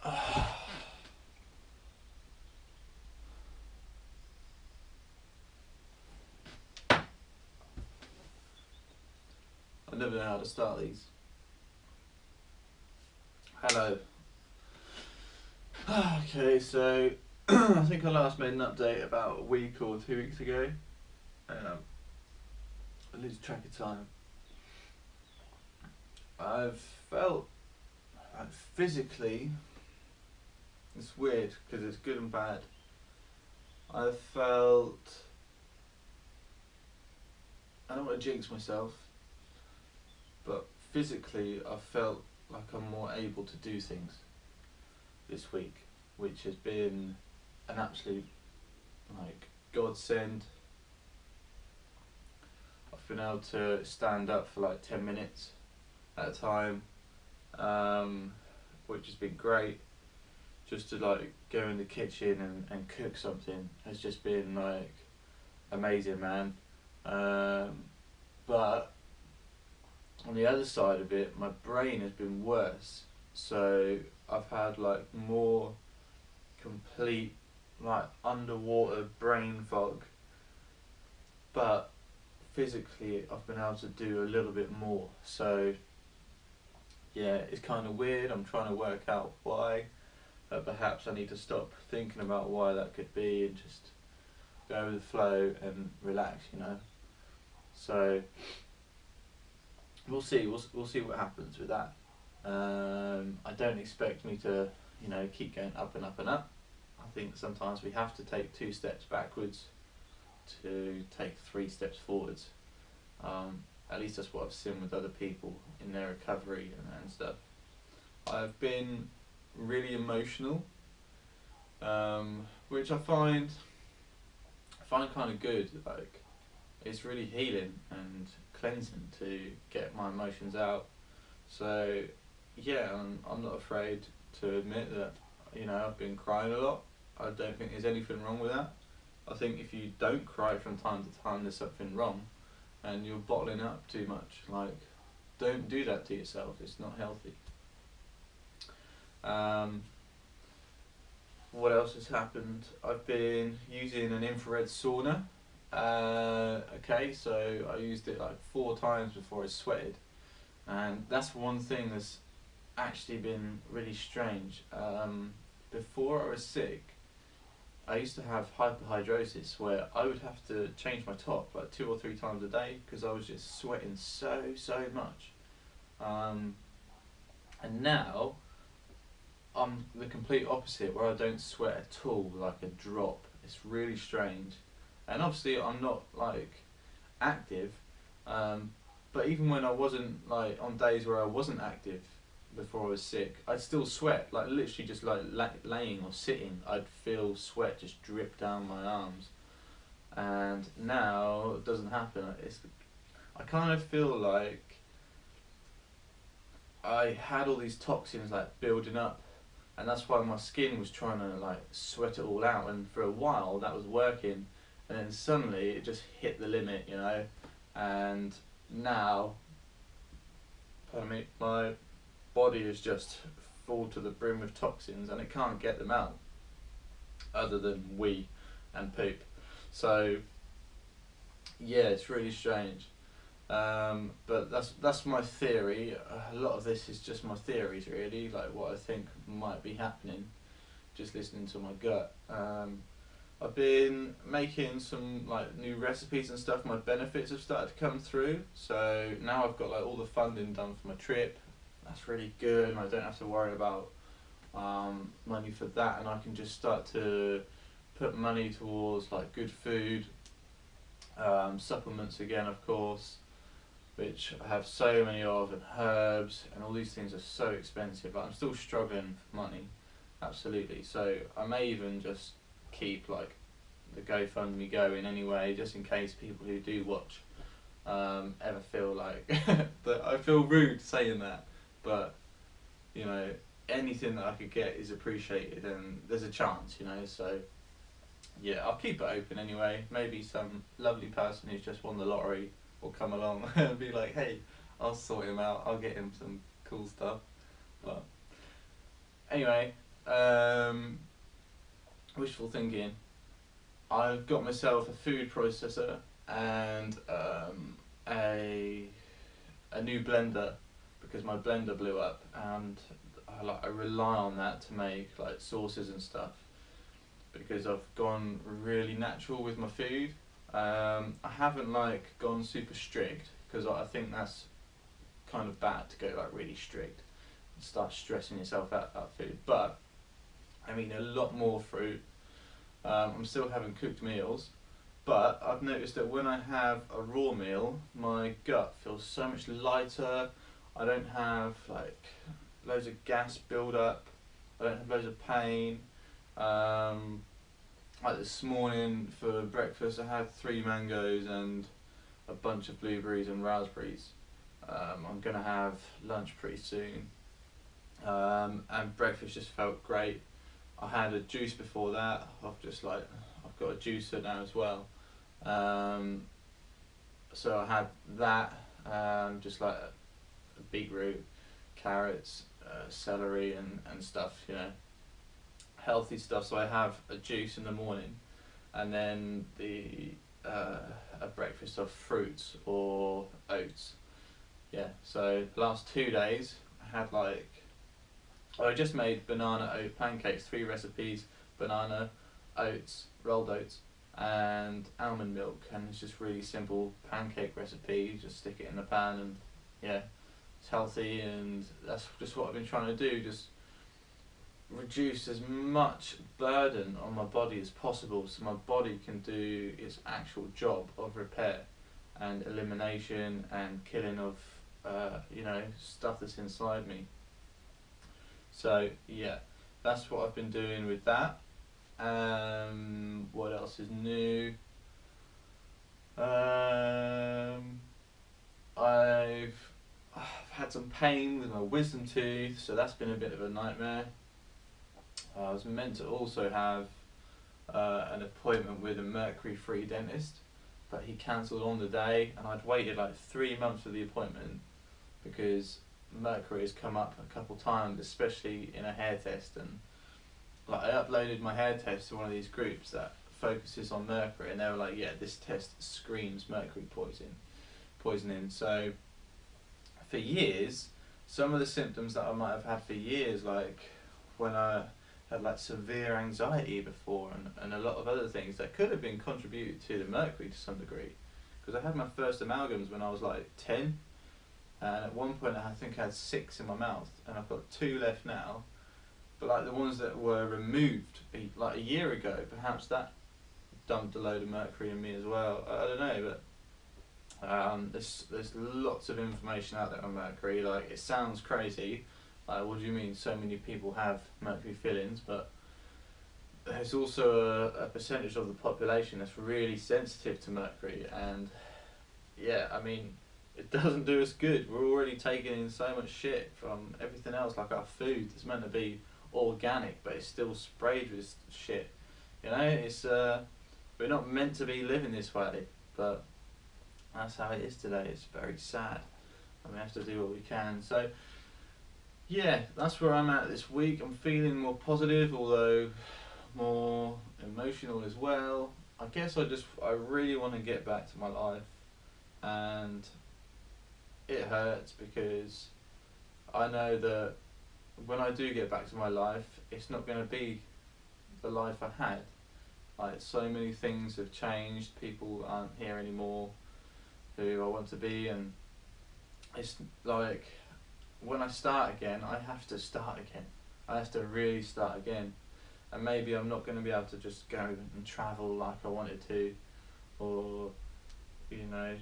I never know how to start these. Hello. Okay, so I think I last made an update about a week or 2 weeks ago. I lose track of time. I've felt like physically, it's weird because it's good and bad. I've felt, I don't want to jinx myself, but physically I felt like I'm more able to do things this week, which has been an absolute godsend. I've been able to stand up for like 10 minutes at a time, which has been great. Just to go in the kitchen and cook something has just been amazing, man. But on the other side of it, my brain has been worse. So I've had more complete underwater brain fog. But physically I've been able to do a little bit more. So yeah, it's kind of weird. I'm trying to work out why. Perhaps I need to stop thinking about why that could be and just go with the flow and relax, So we'll see. We'll see what happens with that. I don't expect me to, keep going up and up and up. I think sometimes we have to take 2 steps backwards to take 3 steps forwards. At least that's what I've seen with other people in their recovery and stuff. I've been really emotional, which I find kind of good. It's really healing and cleansing to get my emotions out. So yeah, I'm not afraid to admit that I've been crying a lot. I don't think there's anything wrong with that. I think if you don't cry from time to time, there's something wrong, and you're bottling up too much. Don't do that to yourself. It's not healthy. What else has happened? I've been using an infrared sauna. Okay, so I used it 4 times before I sweated, and that's one thing that's actually been really strange. Before I was sick, I used to have hyperhidrosis where I would have to change my top 2 or 3 times a day because I was just sweating so much. And now I'm the complete opposite, where I don't sweat at all, like a drop. It's really strange. And obviously I'm not active, but even when I wasn't on days where I wasn't active before I was sick, I'd still sweat, literally just laying or sitting, I'd feel sweat just drip down my arms. And now it doesn't happen. I kind of feel like I had all these toxins building up, and that's why my skin was trying to sweat it all out, and for a while that was working, and then suddenly it just hit the limit, and now, pardon me, my body is just full to the brim with toxins and it can't get them out other than wee and poop. So yeah, it's really strange. But that's my theory. A lot of this is just my theories, really, what I think might be happening, just listening to my gut. I've been making some new recipes and stuff. My benefits have started to come through, so now I've got all the funding done for my trip. That's really good, and I don't have to worry about money for that, and I can just start to put money towards good food, supplements again, of course, which I have so many of, and herbs, and all these things are so expensive, but I'm still struggling for money, absolutely. So I may even just keep the GoFundMe going anyway, just in case people who do watch ever feel that I feel rude saying that, but anything that I could get is appreciated, and there's a chance, so yeah, I'll keep it open anyway. Maybe some lovely person who's just won the lottery will come along and be like, hey, I'll sort him out, I'll get him some cool stuff. But anyway, Wishful thinking. I've got myself a food processor and a new blender because my blender blew up, and I rely on that to make like sauces and stuff because I've gone really natural with my food. I haven't like gone super strict because I think that's kind of bad to go like really strict and start stressing yourself out about food. But I mean a lot more fruit. I'm still having cooked meals, but I've noticed that when I have a raw meal, my gut feels so much lighter. I don't have like loads of gas build up. I don't have loads of pain. Like this morning for breakfast, I had 3 mangoes and a bunch of blueberries and raspberries. I'm gonna have lunch pretty soon, and breakfast just felt great. I had a juice before that. I've got a juicer now as well. So I had that, just like a beetroot, carrots, celery and stuff, you know, healthy stuff. So I have a juice in the morning, and then a breakfast of fruits or oats. Yeah. So the last 2 days I had I just made banana oat pancakes, 3 recipes: banana, oats, rolled oats, and almond milk. And it's just really simple pancake recipe. You just stick it in the pan, and yeah, it's healthy. And that's just what I've been trying to do. Just reduce as much burden on my body as possible, so my body can do its actual job of repair and elimination and killing of stuff that's inside me. So yeah, that's what I've been doing with that. What else is new? I've had some pain with my wisdom tooth, so that's been a bit of a nightmare. I was meant to also have an appointment with a Mercury-free dentist, but he cancelled on the day, and I'd waited like 3 months for the appointment because Mercury has come up a couple times, especially in a hair test. And like I uploaded my hair test to one of these groups that focuses on mercury, and they were like, yeah, this test screams mercury poisoning. So for years, some of the symptoms that I might have had for years, like when I had like severe anxiety before, and a lot of other things that could have been contributed to the mercury to some degree, because I had my first amalgams when I was like 10, and at one point I think I had 6 in my mouth, and I've got 2 left now. But like the ones that were removed like a year ago, perhaps that dumped a load of mercury in me as well. I don't know, but there's lots of information out there on mercury. Like, it sounds crazy. Like, what do you mean so many people have mercury fillings? But there's also a percentage of the population that's really sensitive to mercury, and yeah, I mean, it doesn't do us good. We're already taking in so much shit from everything else. Like, our food is meant to be organic, but it's still sprayed with shit. You know, it's we're not meant to be living this way, but that's how it is today. It's very sad, and we have to do what we can. So yeah, that's where I'm at this week. I'm feeling more positive, although more emotional as well. I guess I really want to get back to my life, and it hurts because I know that when I do get back to my life, it's not going to be the life I had. Like, so many things have changed. People aren't here anymore who I want to be, and it's like when I start again, I have to start again. I have to really start again, and maybe I'm not going to be able to just go and travel like I wanted to, or you know,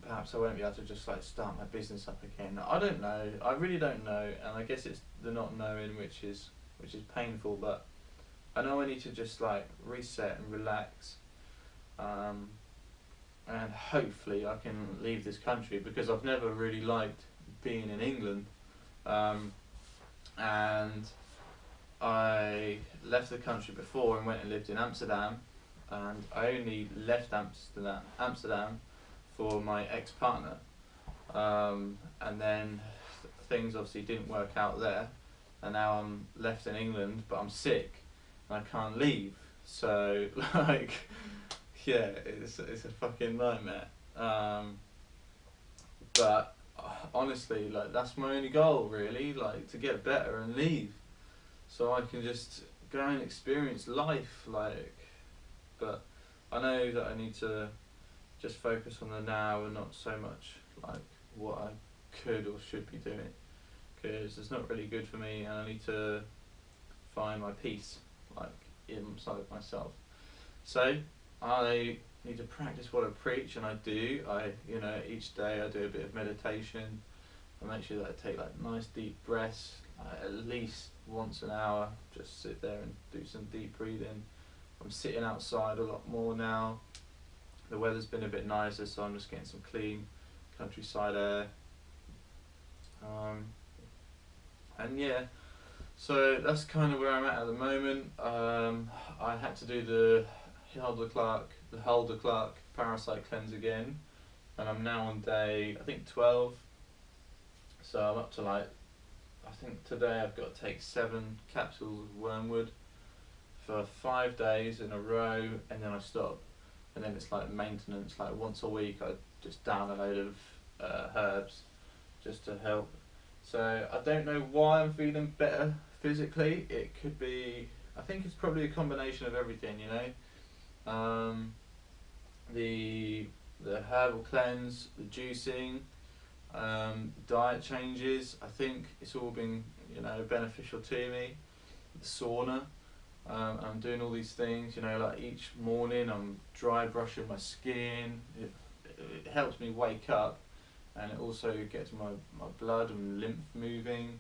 perhaps I won't be able to just like start my business up again. I don't know. I really don't know, and I guess it's the not knowing which is painful. But I know I need to just like reset and relax, and hopefully I can leave this country, because I've never really liked being in England, and I left the country before and went and lived in Amsterdam, and I only left Amsterdam for my ex-partner, and then things obviously didn't work out there, and now I'm left in England, but I'm sick and I can't leave. So like, yeah, it's a fucking nightmare. But honestly, like that's my only goal really, like to get better and leave, so I can just go and experience life. Like, but I know that I need to just focus on the now and not so much like what I could or should be doing, because it's not really good for me, and I need to find my peace like inside myself. So I need to practice what I preach, and I do. Each day I do a bit of meditation. I make sure that I take like nice deep breaths, at least once an hour. Just sit there and do some deep breathing. I'm sitting outside a lot more now. The weather's been a bit nicer, so I'm just getting some clean countryside air. And yeah, so that's kind of where I'm at the moment. I had to do the Hulder Clark parasite cleanse again, and I'm now on day, I think, 12. So I'm up to like, I think today I've got to take 7 capsules of wormwood for 5 days in a row, and then I stop. And then it's like maintenance, like once a week I just down a load of herbs just to help. So I don't know why I'm feeling better physically. It could be, I think it's probably a combination of everything, you know. The herbal cleanse, the juicing, diet changes. I think it's all been, beneficial to me. The sauna. I'm doing all these things, like each morning I'm dry brushing my skin. It helps me wake up, and it also gets my blood and lymph moving.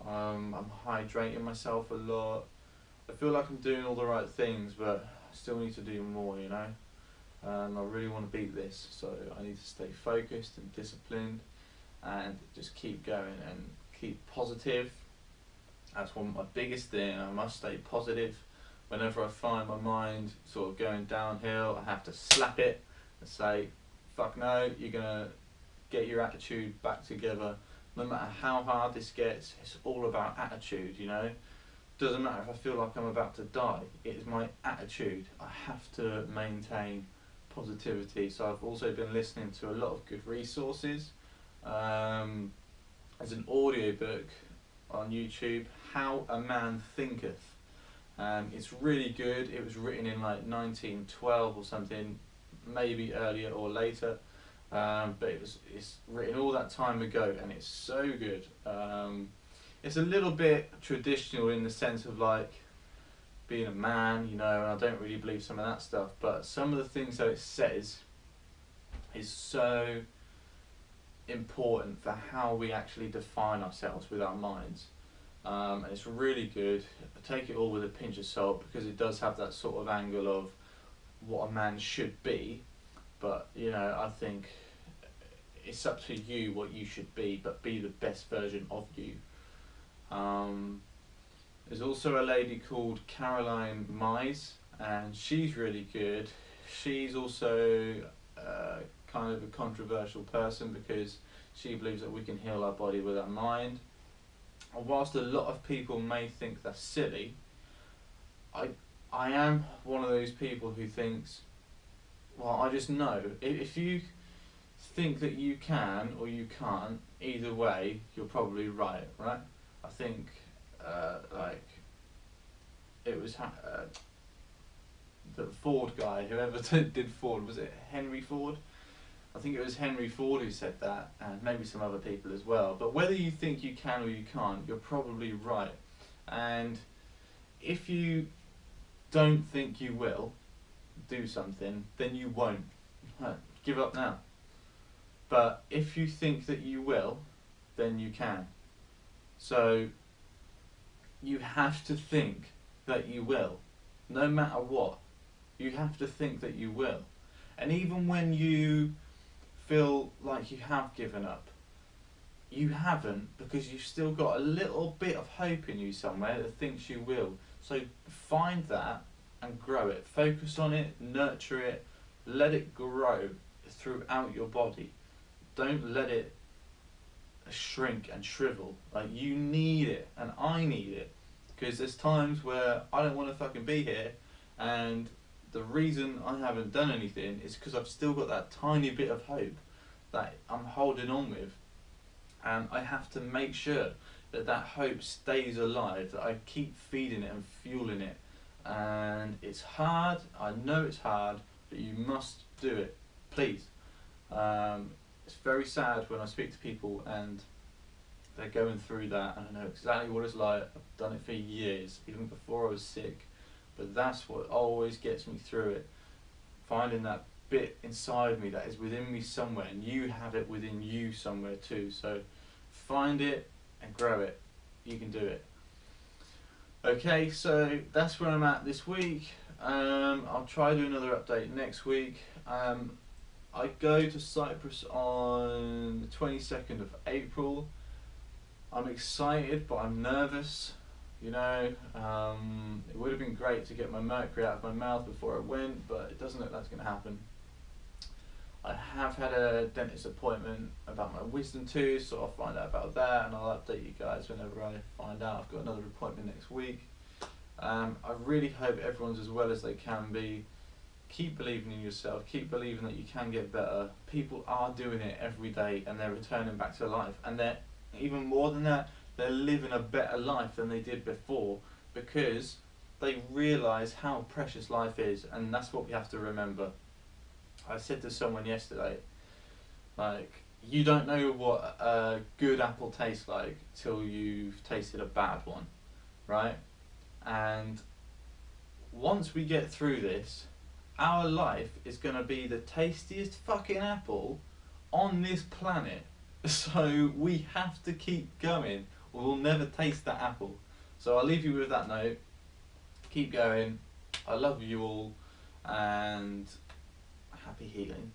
I'm hydrating myself a lot. I feel like I'm doing all the right things, but I still need to do more, I really want to beat this, so I need to stay focused and disciplined and just keep going and keep positive. That's my biggest thing. I must stay positive. Whenever I find my mind sort of going downhill, I have to slap it and say, fuck no, you're going to get your attitude back together. No matter how hard this gets, it's all about attitude, Doesn't matter if I feel like I'm about to die. It is my attitude. I have to maintain positivity. So I've also been listening to a lot of good resources. There's an audiobook on YouTube, How a Man Thinketh. It's really good. It was written in like 1912 or something, maybe earlier or later, but it's written all that time ago, and it's so good. It's a little bit traditional in the sense of like being a man, and I don't really believe some of that stuff, but some of the things that it says is so important for how we actually define ourselves with our minds. And it's really good. I take it all with a pinch of salt, because it does have that sort of angle of what a man should be, but I think it's up to you what you should be, but be the best version of you. There's also a lady called Caroline Mize, and she's really good. She's also kind of a controversial person, because she believes that we can heal our body with our mind. And whilst a lot of people may think that's silly, I am one of those people who thinks, well, I just know. If you think that you can or you can't, either way, you're probably right? I think, it was the Ford guy, whoever did Ford, was it Henry Ford? I think it was Henry Ford who said that, and maybe some other people as well. But whether you think you can or you can't, you're probably right. And if you don't think you will do something, then you won't. Give up now. But if you think that you will, then you can. So you have to think that you will, no matter what. You have to think that you will. And even when you feel like you have given up, you haven't, because you've still got a little bit of hope in you somewhere that thinks you will. So find that and grow it. Focus on it, nurture it, let it grow throughout your body. Don't let it shrink and shrivel. Like, you need it, and I need it, because there's times where I don't want to fucking be here, and the reason I haven't done anything is because I've still got that tiny bit of hope that I'm holding on with, and I have to make sure that that hope stays alive, that I keep feeding it and fueling it. And it's hard, I know it's hard, but you must do it, please. It's very sad when I speak to people and they're going through that, and I know exactly what it's like. I've done it for years, even before I was sick, but that's what always gets me through it. Finding that bit inside me that is within me somewhere, and you have it within you somewhere too. So find it and grow it. You can do it. Okay, so that's where I'm at this week. I'll try to do another update next week. I go to Cyprus on the 22nd of April. I'm excited, but I'm nervous. You know, it would have been great to get my Mercury out of my mouth before I went, but it doesn't look like that's going to happen. I have had a dentist appointment about my wisdom tooth, so I'll find out about that, and I'll update you guys whenever I find out. I've got another appointment next week. I really hope everyone's as well as they can be. Keep believing in yourself, keep believing that you can get better. People are doing it every day, and they're returning back to life, and they're, even more than that, they're living a better life than they did before, because they realise how precious life is, and that's what we have to remember. I said to someone yesterday, like, you don't know what a good apple tastes like till you've tasted a bad one, right? And once we get through this, our life is going to be the tastiest fucking apple on this planet. So we have to keep going, or we'll never taste that apple. So I'll leave you with that note. Keep going. I love you all, and happy healing.